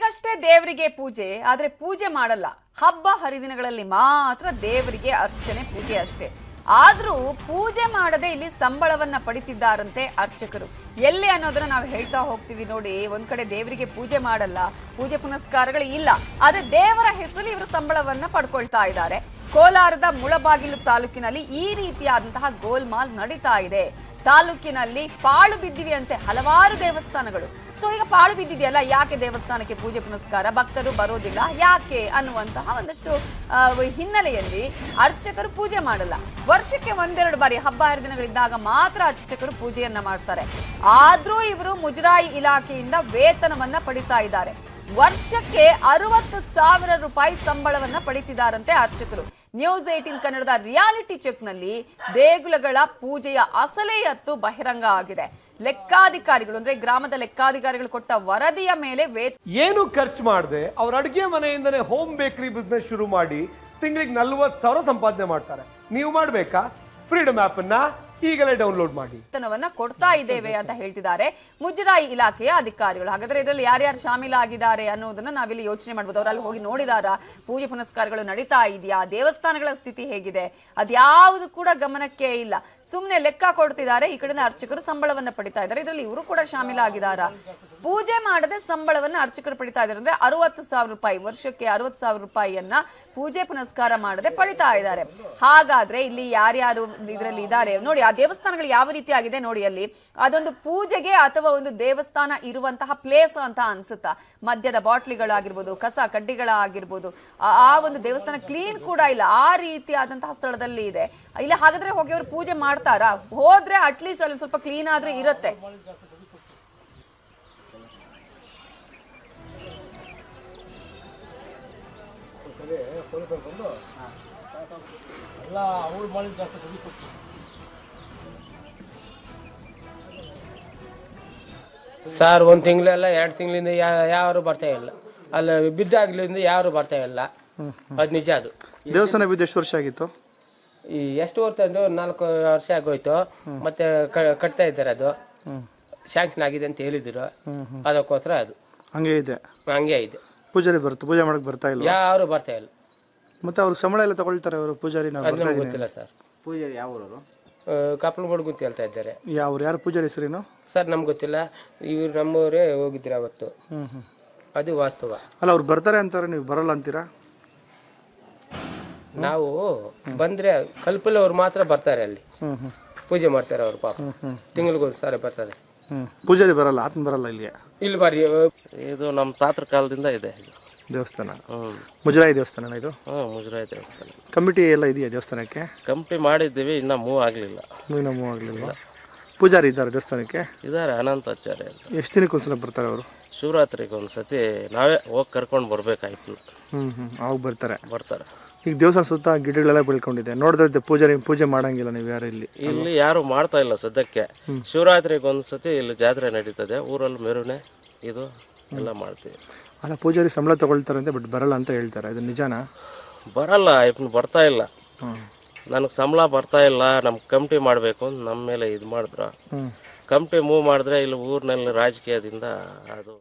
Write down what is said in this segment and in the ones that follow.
ಮನೆಯಲ್ಲಷ್ಟೇ ದೇವರಿಗೆ ಪೂಜೆ, ಆದ್ರೆ ಪೂಜೆ ಮಾಡಲ್ಲ. ಹಬ್ಬ ಹರಿದಿನಗಳಲ್ಲಿ ಮಾತ್ರ ದೇವರಿಗೆ ಅರ್ಚನೆ ಪೂಜೆ ಅಷ್ಟೇ. ಆದ್ರೂ ಪೂಜೆ ಮಾಡದೆ ಇಲ್ಲಿ ಸಂಬಳವನ್ನ ಪಡಿತಿದ್ದಾರಂತೆ ಅರ್ಚಕರು. ಎಲ್ಲಿ ಅನ್ನೋದನ್ನ ನಾವು ಹೇಳ್ತಾ ಹೋಗ್ತೀವಿ ನೋಡಿ. ಒಂದ್ ಕಡೆ ದೇವರಿಗೆ ಪೂಜೆ ಮಾಡಲ್ಲ, ಪೂಜೆ ಪುನಸ್ಕಾರಗಳು ಇಲ್ಲ, ಆದ್ರೆ ದೇವರ ಹೆಸರು ಇವರು ಸಂಬಳವನ್ನ ಪಡ್ಕೊಳ್ತಾ ಇದ್ದಾರೆ. ಕೋಲಾರದ ಮುಳಬಾಗಿಲು ತಾಲೂಕಿನಲ್ಲಿ ಈ ರೀತಿಯಾದಂತಹ ಗೋಲ್ಮಾಲ್ ನಡೀತಾ ಇದೆ. ತಾಲೂಕಿನಲ್ಲಿ ಪಾಳು ಬಿದ್ದಿವೆ ಅಂತೆ ಹಲವಾರು ದೇವಸ್ಥಾನಗಳು. ಸೊ ಈಗ ಪಾಳು ಬಿದ್ದಿದೆಯಲ್ಲ, ಯಾಕೆ ದೇವಸ್ಥಾನಕ್ಕೆ ಪೂಜೆ ಪುನಸ್ಕಾರ ಭಕ್ತರು ಬರೋದಿಲ್ಲ ಯಾಕೆ ಅನ್ನುವಂತಹ ಒಂದಷ್ಟು ಹಿನ್ನೆಲೆಯಲ್ಲಿ ಅರ್ಚಕರು ಪೂಜೆ ಮಾಡಲ್ಲ. ವರ್ಷಕ್ಕೆ ಒಂದೆರಡು ಬಾರಿ ಹಬ್ಬ ಹರಿದಿನಗಳಿದ್ದಾಗ ಮಾತ್ರ ಅರ್ಚಕರು ಪೂಜೆಯನ್ನ ಮಾಡ್ತಾರೆ. ಆದ್ರೂ ಇವರು ಮುಜರಾಯಿ ಇಲಾಖೆಯಿಂದ ವೇತನವನ್ನ ಪಡಿತಾ ಇದ್ದಾರೆ. ವರ್ಷಕ್ಕೆ 60,000 ರೂಪಾಯಿ ಸಂಬಳವನ್ನ ಪಡಿತಿದ್ದಾರಂತೆ ಅರ್ಚಕರು. ನ್ಯೂಸ್ 18 ಕನ್ನಡದ ರಿಯಾಲಿಟಿ ಚೆಕ್ ನಲ್ಲಿ ದೇಗುಲಗಳ ಪೂಜೆಯ ಅಸಲೆಯತ್ತು ಬಹಿರಂಗ ಆಗಿದೆ. ಲೆಕ್ಕಾಧಿಕಾರಿಗಳು ಅಂದ್ರೆ ಗ್ರಾಮದ ಲೆಕ್ಕಾಧಿಕಾರಿಗಳು ಕೊಟ್ಟ ವರದಿಯ ಮೇಲೆ ಏನು ಖರ್ಚು ಮಾಡದೆ ಅವ್ರ ಅಡುಗೆ ಮನೆಯಿಂದನೇ ಹೋಮ್ ಬೇಕರಿ ಬಿಸ್ನೆಸ್ ಶುರು ಮಾಡಿ ತಿಂಗಳಿಗೆ 40,000 ಸಂಪಾದನೆ ಮಾಡ್ತಾರೆ. ನೀವು ಮಾಡ್ಬೇಕಾ? ಫ್ರೀಡಮ್ ಆಪ್ ಅನ್ನ ಈಗಲೇ ಡೌನ್ಲೋಡ್ ಮಾಡಿ. ವೇತನವನ್ನ ಕೊಡ್ತಾ ಇದ್ದೇವೆ ಅಂತ ಹೇಳ್ತಿದ್ದಾರೆ ಮುಜರಾಯಿ ಇಲಾಖೆಯ ಅಧಿಕಾರಿಗಳು. ಹಾಗಾದ್ರೆ ಇದರಲ್ಲಿ ಯಾರ್ಯಾರು ಶಾಮೀಲಾಗಿದ್ದಾರೆ ಅನ್ನೋದನ್ನ ನಾವಿಲ್ಲಿ ಯೋಚನೆ ಮಾಡ್ಬೋದು. ಅವರಲ್ಲಿ ಹೋಗಿ ನೋಡಿದಾರ, ಪೂಜೆ ಪುನಸ್ಕಾರಗಳು ನಡೀತಾ ಇದೆಯಾ, ದೇವಸ್ಥಾನಗಳ ಸ್ಥಿತಿ ಹೇಗಿದೆ, ಅದ್ಯಾವುದು ಕೂಡ ಗಮನಕ್ಕೆ ಇಲ್ಲ. ಸುಮ್ನೆ ಲೆಕ್ಕ ಕೊಡ್ತಿದ್ದಾರೆ. ಈ ಕಡೆ ಅರ್ಚಕರು ಸಂಬಳವನ್ನ ಪಡಿತಾ ಇದ್ದಾರೆ. ಇದರಲ್ಲಿ ಇವರು ಕೂಡ ಶಾಮೀಲಾಗಿದ್ದಾರ. ಪೂಜೆ ಮಾಡದೆ ಸಂಬಳವನ್ನ ಅರ್ಚಕರು ಪಡಿತಾ ಇದ್ದಾರೆ ಅಂದ್ರೆ 60,000 ರೂಪಾಯಿ, ವರ್ಷಕ್ಕೆ 60,000 ರೂಪಾಯಿಯನ್ನ ಪೂಜೆ ಪುನಸ್ಕಾರ ಮಾಡದೆ ಪಡಿತಾ ಇದ್ದಾರೆ. ಹಾಗಾದ್ರೆ ಇಲ್ಲಿ ಯಾರ್ಯಾರು ಇದರಲ್ಲಿ ಇದ್ದಾರೆ ನೋಡಿ. ಆ ದೇವಸ್ಥಾನಗಳು ಯಾವ ರೀತಿ ಆಗಿದೆ ನೋಡಿ. ಅಲ್ಲಿ ಅದೊಂದು ಪೂಜೆಗೆ ಅಥವಾ ಒಂದು ದೇವಸ್ಥಾನ ಇರುವಂತಹ ಪ್ಲೇಸ್ ಅಂತ ಅನ್ಸುತ್ತಾ. ಮದ್ಯದ ಬಾಟ್ಲಿಗಳಾಗಿರ್ಬೋದು, ಕಸ ಕಡ್ಡಿಗಳಾಗಿರ್ಬೋದು, ಆ ಒಂದು ದೇವಸ್ಥಾನ ಕ್ಲೀನ್ ಕೂಡ ಇಲ್ಲ. ಆ ರೀತಿಯಾದಂತಹ ಸ್ಥಳದಲ್ಲಿ ಇದೆ. ಇಲ್ಲ ಹಾಗಾದ್ರೆ ಹೋಗಿ ಅವರು ಪೂಜೆ ಮಾಡ್ತಾರಾ? ಹೋದ್ರೆ ಅಟ್ಲೀಸ್ಟ್ ಅಲ್ಲಿ ಸ್ವಲ್ಪ ಕ್ಲೀನ್ ಆದ್ರೆ ಇರುತ್ತೆ. ಸರ್ 1 ತಿಂಗಳೆಲ್ಲ 2 ತಿಂಗಳಿಂದ ಯಾರು ಬರ್ತಾ ಇಲ್ಲ. ಅಲ್ಲಿ ಬಿದ್ದಾಗ್ಲಿಂದ ಯಾರು ಬರ್ತಾ ಇಲ್ಲ. ಅದು ನಿಜ. ಅದು ದೇವಸ್ಥಾನ ಬಿದ್ದು ಎಷ್ಟು ವರ್ಷ ಆಗಿತ್ತು? ಈ ಎಷ್ಟು ವರ್ಷ ಅಂದ್ರೆ 4 ವರ್ಷ ಆಗೋಯ್ತು. ಮತ್ತೆ ಕಟ್ತಾ ಇದ್ದಾರೆ. ಅದು ಶಾಂಕ್ಷನ್ ಆಗಿದೆ ಅಂತ ಹೇಳಿದ್ರು. ಅದಕ್ಕೋಸ್ಕರ ಅದು ಹಂಗೆ ಇದೆ. ಪೂಜಾರಿ ಪೂಜೆ ಮಾಡಕ್ ಬರ್ತಾ ಇಲ್ಲ, ಯಾರು ಬರ್ತಾ ಇಲ್ಲ. ಮತ್ತೆ ಅವ್ರಿಗೆ ಸಂಬಳ ಎಲ್ಲ ತಗೊಳ್ತಾರೆ ಅವರು ಪೂಜಾರಿ? ನಮ್ಗೆ ಗೊತ್ತಿಲ್ಲ ಸರ್. ಪೂಜಾರಿ ಯಾವ ಊರವರು? ಕಪ್ಪಲಗೋಡು ಅಂತ ಹೇಳ್ತಾ ಇದ್ದಾರೆ. ಯಾರು ಪೂಜಾರಿ ಹೆಸರೇನು ಸರ್ ನಮ್ಗೆ ಗೊತ್ತಿಲ್ಲ. ಇವ್ರು ನಮ್ಮವರೇ ಹೋಗಿದ್ರು ಅವತ್ತು. ಅದು ವಾಸ್ತವ. ಅಲ್ಲ, ಅವ್ರು ಬರ್ತಾರೆ ಅಂತಾರೆ, ನೀವು ಬರಲ್ಲ ಅಂತೀರಾ? ನಾವು ಬಂದ್ರೆ ಕಲ್ಪಲ್ಲಿ ಅವ್ರು ಮಾತ್ರ ಬರ್ತಾರೆ. ಅಲ್ಲಿ ಪೂಜೆ ಮಾಡ್ತಾರೆ ಅವ್ರು. ಪಾಪ ತಿಂಗಳಿಗೊಂದ್ಸಾರಿ ಬರ್ತಾರೆ. ಪೂಜಾರಿ ಬರಲ್ಲ, ಆತನ ಬರಲ್ಲ ಇಲ್ಲಿಗೆ? ಇಲ್ಲಿ ಬಾರಿ ಇದು ನಮ್ಮ ತಾತರ ಕಾಲದಿಂದ ಇದೆ ದೇವಸ್ಥಾನ. ಮುಜರಾಯಿ ದೇವಸ್ಥಾನ ಇದು? ಮುಜರಾಯಿ ದೇವಸ್ಥಾನ. ಕಮಿಟಿ ಎಲ್ಲ ಇದೆಯಾ ದೇವಸ್ಥಾನಕ್ಕೆ? ಕಮಿಟಿ ಮಾಡಿದ್ದೀವಿ, ಇನ್ನ ಮೂವ್ ಆಗ್ಲಿಲ್ಲ. ಪೂಜಾರಿ ಇದ್ದಾರೆ ದೇವಸ್ಥಾನಕ್ಕೆ? ಇದಾರೆ, ಅನಂತಾಚಾರ್ಯ ಅಂತ. ಎಷ್ಟು ದಿನಕ್ಕೆ ಒಂದ್ಸಲ ಬರ್ತಾರೆ ಅವರು? ಶಿವರಾತ್ರಿಗೆ ಒಂದ್ಸತಿ ನಾವೇ ಹೋಗಿ ಕರ್ಕೊಂಡು ಬರ್ಬೇಕಾಯ್ತು. ಅವಾಗ ಬರ್ತಾರೆ. ಈಗ ದೇವಸ್ಥಾನ ಸುತ್ತ ಗಿಡಗಳೆಲ್ಲ ಬೆಳ್ಕೊಂಡಿದೆ. ನೋಡಿದ್ರೆ ಪೂಜೆ ಮಾಡಂಗಿಲ್ಲ ನೀವು ಯಾರು ಇಲ್ಲಿ ಯಾರು ಮಾಡ್ತಾ ಇಲ್ಲ ಸದ್ಯಕ್ಕೆ. ಶಿವರಾತ್ರಿಗೆ ಒಂದ್ಸತಿ ಇಲ್ಲಿ ಜಾತ್ರೆ ನಡೀತದೆ, ಊರಲ್ಲಿ ಮೆರವಣೆ ಇದು ಎಲ್ಲ ಮಾಡ್ತೀವಿ. ಅಲ್ಲ, ಪೂಜಾರಿ ಸಂಬಳ ತಗೊಳ್ತಾರಂತೆ, ಬಟ್ ಬರಲ್ಲ ಅಂತ ಹೇಳ್ತಾರೆ. ಅದು ನಿಜಾನಾ? ಬರಲ್ಲ, ಬರ್ತಾ ಇಲ್ಲ. ನನಗೆ ಸಂಬಳ ಬರ್ತಾ ಇಲ್ಲ, ನಮ್ಗೆ ಕಮಿಟಿ ಮಾಡಬೇಕು ಅಂತ ನಮ್ಮ ಮೇಲೆ ಇದು ಮಾಡಿದ್ರು. ಕಮಿಟಿ ಮೂವ್ ಮಾಡಿದ್ರೆ ಇಲ್ಲಿ ಊರಿನಲ್ಲಿ ರಾಜಕೀಯದಿಂದ ಅದು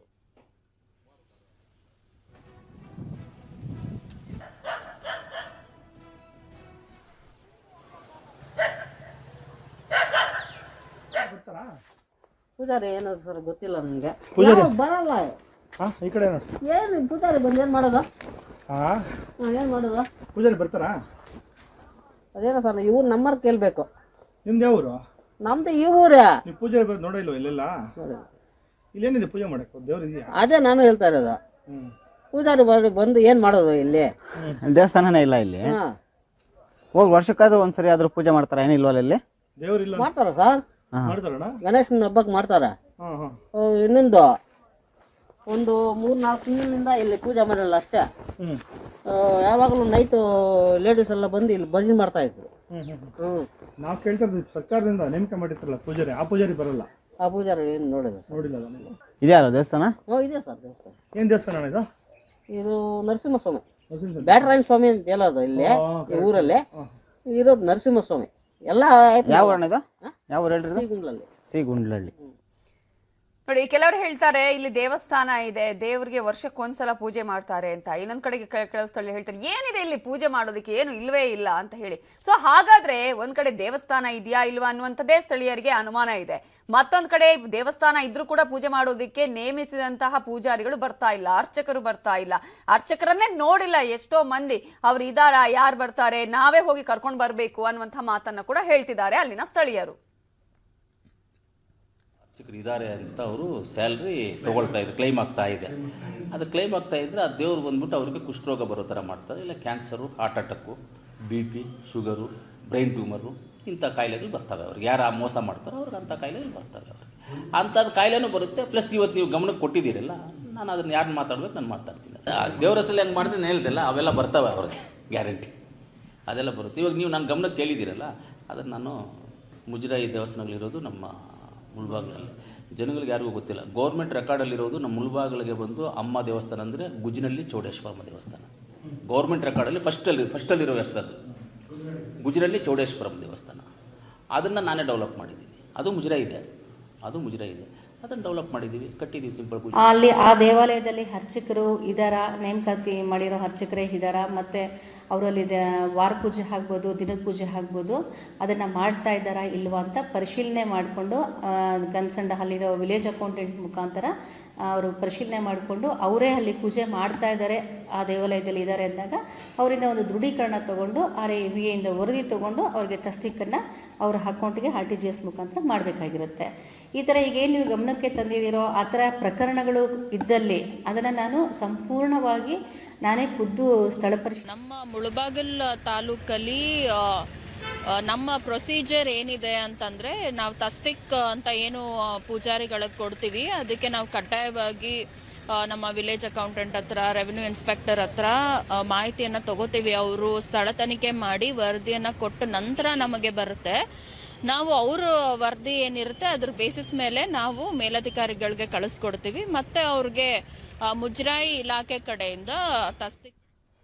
ಪೂಜಾರಿ ಏನು ಸರ್ ಗೊತ್ತಿಲ್ಲ ನನಗೆ. ಬರಲ್ಲ ಈ ಕಡೆ ಏನು ಪೂಜಾರಿ ಬಂದು ಏನು ಮಾಡೋದು? ಏನು ಮಾಡೋದು? ಪೂಜಾರಿ ಬರ್ತಾರಾ? ಅದೇನೋ ಸರ್ ಇವ್ರು ನಂಬರ್ ಕೇಳಬೇಕು. ನಿಮ್ದು ಯಾವ ಊರು? ನಮ್ದು ಈ ಊರೇ. ನೀವು ಪೂಜಾರಿ ನೋಡಿಲ್ವ ಇಲ್ಲೆಲ್ಲ? ಇಲ್ಲೇನಿದೆ ಪೂಜೆ ಮಾಡಕ್ಕೆ? ದೇವ್ರು ಇದೆಯಾ? ಅದೇ ನಾನು ಹೇಳ್ತಾ ಇರೋದು. ಪೂಜಾರಿ ಬಂದು ಏನು ಮಾಡೋದು ಇಲ್ಲಿ? ದೇವಸ್ಥಾನನೇ ಇಲ್ಲ ಇಲ್ಲಿ. ಹೋಗಿ ವರ್ಷಕ್ಕಾದ್ರೂ ಒಂದ್ಸರಿ ಆದ್ರೂ ಪೂಜೆ ಮಾಡ್ತಾರ? ಏನಿಲ್ವಲ್ಲ ಇಲ್ಲಿ? ದೇವ್ರಿಲ್ಲ ಮಾಡ್ತಾರ ಸರ್. ಗಣೇಶನ ಹಬ್ಬಕ್ಕೆ ಮಾಡ್ತಾರ. ಇನ್ನೊಂದು ಒಂದು 3-4 ತಿಂಗಳಿಂದ ಇಲ್ಲಿ ಪೂಜೆ ಮಾಡಲ್ಲ ಅಷ್ಟೇ. ಯಾವಾಗಲೂ ನೈಟು ಲೇಡೀಸ್ ಎಲ್ಲ ಬಂದು ಇಲ್ಲಿ ಭಜನೆ ಮಾಡ್ತಾ ಇದ್ರು. ನಾವು ಕೇಳ್ತಾ ಇದ್ವಿ, ಸರ್ಕಾರದಿಂದ ನೇಮಕ ಮಾಡಿರ್ತಾರಲ್ಲ ಪೂಜಾರಿ, ಆ ಪೂಜಾರಿ ಬರಲ್ಲ. ಆ ಪೂಜಾರಿ ಏನು ನೋಡಿಲ್ಲ. ಇದೆಯಲ್ಲ ದೇವಸ್ಥಾನ? ಇದೆ ಸರ್ ದೇವಸ್ಥಾನ. ಏನ್ ದೇವಸ್ಥಾನ ಇದು? ಇದು ನರಸಿಂಹಸ್ವಾಮಿ, ಬ್ಯಾಟರಾಯನ ಸ್ವಾಮಿ ಅಂತ ಹೇಳೋದು. ಇಲ್ಲಿ ಈ ಊರಲ್ಲಿ ಇರೋದು ನರಸಿಂಹಸ್ವಾಮಿ. ಎಲ್ಲ ಯಾವ ಊರಣ್ಣ ಇದು? ಯಾವ ಊರು ಹೇಳ್ರಿ? ಗುಂಡ್ಲಲ್ಲಿ. ಸಿ ಗುಂಡ್ಲಹಳ್ಳಿ. ನೋಡಿ, ಕೆಲವರು ಹೇಳ್ತಾರೆ ಇಲ್ಲಿ ದೇವಸ್ಥಾನ ಇದೆ, ದೇವರಿಗೆ ವರ್ಷಕ್ಕೊಂದ್ಸಲ ಪೂಜೆ ಮಾಡ್ತಾರೆ ಅಂತ. ಇನ್ನೊಂದ್ ಕಡೆಗೆ ಕೆಲವು ಸ್ಥಳ ಹೇಳ್ತಾರೆ ಏನಿದೆ ಇಲ್ಲಿ ಪೂಜೆ ಮಾಡೋದಕ್ಕೆ, ಏನು ಇಲ್ವೇ ಇಲ್ಲ ಅಂತ ಹೇಳಿ. ಸೊ ಹಾಗಾದ್ರೆ ಒಂದ್ ಕಡೆ ದೇವಸ್ಥಾನ ಇದೆಯಾ ಇಲ್ವಾ ಅನ್ನುವಂಥದ್ದೇ ಸ್ಥಳೀಯರಿಗೆ ಅನುಮಾನ ಇದೆ. ಮತ್ತೊಂದ್ ಕಡೆ ದೇವಸ್ಥಾನ ಇದ್ರೂ ಕೂಡ ಪೂಜೆ ಮಾಡೋದಕ್ಕೆ ನೇಮಿಸಿದಂತಹ ಪೂಜಾರಿಗಳು ಬರ್ತಾ ಇಲ್ಲ, ಅರ್ಚಕರು ಬರ್ತಾ ಇಲ್ಲ, ಅರ್ಚಕರನ್ನೇ ನೋಡಿಲ್ಲ ಎಷ್ಟೋ ಮಂದಿ. ಅವ್ರು ಇದಾರ, ಯಾರು ಬರ್ತಾರೆ, ನಾವೇ ಹೋಗಿ ಕರ್ಕೊಂಡು ಬರ್ಬೇಕು ಅನ್ನುವಂಥ ಮಾತನ್ನ ಕೂಡ ಹೇಳ್ತಿದ್ದಾರೆ ಅಲ್ಲಿನ ಸ್ಥಳೀಯರು. ಅರ್ಚಕರು ಇದ್ದಾರೆ ಅಂತ ಅವರು ಸ್ಯಾಲ್ರಿ ತೊಗೊಳ್ತಾ ಇದ್ದಾರೆ, ಕ್ಲೈಮ್ ಆಗ್ತಾ ಇದೆ. ಅದು ಕ್ಲೈಮ್ ಆಗ್ತಾ ಇದ್ದರೆ ಆ ದೇವ್ರು ಬಂದ್ಬಿಟ್ಟು ಅವ್ರಿಗೆ ಕುಷ್ಠರೋಗ ಬರೋ ಥರ ಮಾಡ್ತಾರೆ, ಇಲ್ಲ cancer, heart attack, BP, sugar, brain tumour ಇಂಥ ಕಾಯಿಲೆಗಳು ಬರ್ತವೆ ಅವ್ರಿಗೆ. ಯಾರು ಆ ಮೋಸ ಮಾಡ್ತಾರೋ ಅವ್ರಿಗೆ ಅಂಥ ಕಾಯಿಲೆಗಳು ಬರ್ತವೆ ಅವ್ರಿಗೆ. ಅಂಥದ್ದು ಕಾಯಿಲೆನೂ ಬರುತ್ತೆ. ಪ್ಲಸ್ ಇವತ್ತು ನೀವು ಗಮನಕ್ಕೆ ಕೊಟ್ಟಿದ್ದೀರಲ್ಲ, ನಾನು ಅದನ್ನು ಯಾರು ಮಾತಾಡ್ಬೇಕು ನಾನು ಮಾತಾಡ್ತೀನಿ. ದೇವ್ರ ಹೆಸರಲ್ಲಿ ಹೆಂಗೆ ಮಾಡಿದ್ರೆ ನಾನು ಹೇಳ್ದೆಲ್ಲ ಅವೆಲ್ಲ ಬರ್ತವೆ ಅವ್ರಿಗೆ, ಗ್ಯಾರಂಟಿ ಅದೆಲ್ಲ ಬರುತ್ತೆ. ಇವಾಗ ನೀವು ನನ್ನ ಗಮನಕ್ಕೆ ಕೇಳಿದ್ದೀರಲ್ಲ, ಅದನ್ನು ನಾನು ಮುಜರಾಯಿ ದೇವಸ್ಥಾನಗಳಿರೋದು ನಮ್ಮ ಮುಳ್ಬಾಗಿಲಲ್ಲಿ, ಜನಗಳಿಗೆ ಯಾರಿಗೂ ಗೊತ್ತಿಲ್ಲ. ಗೌರ್ಮೆಂಟ್ ರೆಕಾರ್ಡಲ್ಲಿರೋದು ನಮ್ಮ ಮುಳ್ಬಾಗಿಲಿಗೆ ಬಂದು ಅಮ್ಮ ದೇವಸ್ಥಾನ ಅಂದರೆ ಗುಜ್ಜಿನಲ್ಲಿ ಚೌಡೇಶ್ವರಮ್ಮ ದೇವಸ್ಥಾನ. ಗೌರ್ಮೆಂಟ್ ರೆಕಾರ್ಡಲ್ಲಿ ಫಸ್ಟಲ್ಲಿರೋ ಹೆಸರದು ಗುಜ್ಜಿನಲ್ಲಿ ಚೌಡೇಶ್ವರಮ್ಮ ದೇವಸ್ಥಾನ. ಅದನ್ನು ನಾನೇ ಡೆವಲಪ್ ಮಾಡಿದ್ದೀನಿ. ಅದು ಮುಜರಾಯಿ ಇದೆ, ಅದನ್ನು ಡೆವಲಪ್ ಮಾಡಿದ್ದೀವಿ, ಕಟ್ಟಿದ್ದೀವಿ. ಸಿಂಪಲ್ ಪೂಜೆ ಅಲ್ಲಿ ಆ ದೇವಾಲಯದಲ್ಲಿ ಅರ್ಚಕರು ಇದ್ದಾರ, ನೇಮಕಾತಿ ಮಾಡಿರೋ ಅರ್ಚಕರೇ ಇದ್ದಾರ, ಮತ್ತು ಅವರಲ್ಲಿ ವಾರ ಪೂಜೆ ಆಗ್ಬೋದು, ದಿನದ ಪೂಜೆ ಆಗ್ಬೋದು, ಅದನ್ನು ಮಾಡ್ತಾ ಇದ್ದಾರಾ ಇಲ್ವಾ ಅಂತ ಪರಿಶೀಲನೆ ಮಾಡಿಕೊಂಡು ಕನ್ಸಂಡ ಅಲ್ಲಿರೋ ವಿಲೇಜ್ ಅಕೌಂಟೆಂಟ್ ಮುಖಾಂತರ ಅವರು ಪರಿಶೀಲನೆ ಮಾಡಿಕೊಂಡು ಅವರೇ ಅಲ್ಲಿ ಪೂಜೆ ಮಾಡ್ತಾ ಇದ್ದಾರೆ, ಆ ದೇವಾಲಯದಲ್ಲಿ ಇದ್ದಾರೆ ಅಂದಾಗ ಅವರಿಂದ ಒಂದು ದೃಢೀಕರಣ ತೊಗೊಂಡು RIVAಯಿಂದ ವರದಿ ತೊಗೊಂಡು ಅವ್ರಿಗೆ ತಸ್ದೀಕನ್ನು ಅವ್ರ ಅಕೌಂಟಿಗೆ RTGS ಮುಖಾಂತರ ಮಾಡಬೇಕಾಗಿರುತ್ತೆ. ಈ ಥರ ಈಗೇನು ನೀವು ಗಮನಕ್ಕೆ ತಂದಿದ್ದೀರೋ ಆ ಥರ ಪ್ರಕರಣಗಳು ಇದ್ದಲ್ಲಿ ಅದನ್ನು ನಾನು ಸಂಪೂರ್ಣವಾಗಿ ನಾನೇ ಖುದ್ದು ಸ್ಥಳ ಪರಿಶೀಲನೆ. ನಮ್ಮ ಮುಳಬಾಗಿಲ್ ತಾಲೂಕಲ್ಲಿ ನಮ್ಮ ಪ್ರೊಸೀಜರ್ ಏನಿದೆ ಅಂತಂದರೆ, ನಾವು ತಸ್ತಿಕ್ ಅಂತ ಏನು ಪೂಜಾರಿಗಳಿಗೆ ಕೊಡ್ತೀವಿ, ಅದಕ್ಕೆ ನಾವು ಕಡ್ಡಾಯವಾಗಿ ನಮ್ಮ ವಿಲೇಜ್ ಅಕೌಂಟೆಂಟ್ ಹತ್ರ, ರೆವಿನ್ಯೂ ಇನ್ಸ್ಪೆಕ್ಟರ್ ಹತ್ರ ಮಾಹಿತಿಯನ್ನು ತಗೋತೀವಿ. ಅವರು ಸ್ಥಳ ತನಿಖೆ ಮಾಡಿ ವರದಿಯನ್ನು ಕೊಟ್ಟ ನಂತರ ನಮಗೆ ಬರುತ್ತೆ. ನಾವು ಅವ್ರ ವರದಿ ಏನಿರುತ್ತೆ ಅದ್ರ ಬೇಸಿಸ್ ಮೇಲೆ ನಾವು ಮೇಲಧಿಕಾರಿಗಳಿಗೆ ಕಳಿಸ್ಕೊಡ್ತೀವಿ. ಮತ್ತು ಅವ್ರಿಗೆ ಮುಜರಾಯಿ ಇಲಾಖೆ ಕಡೆಯಿಂದ ತಸ್ತಿಕ್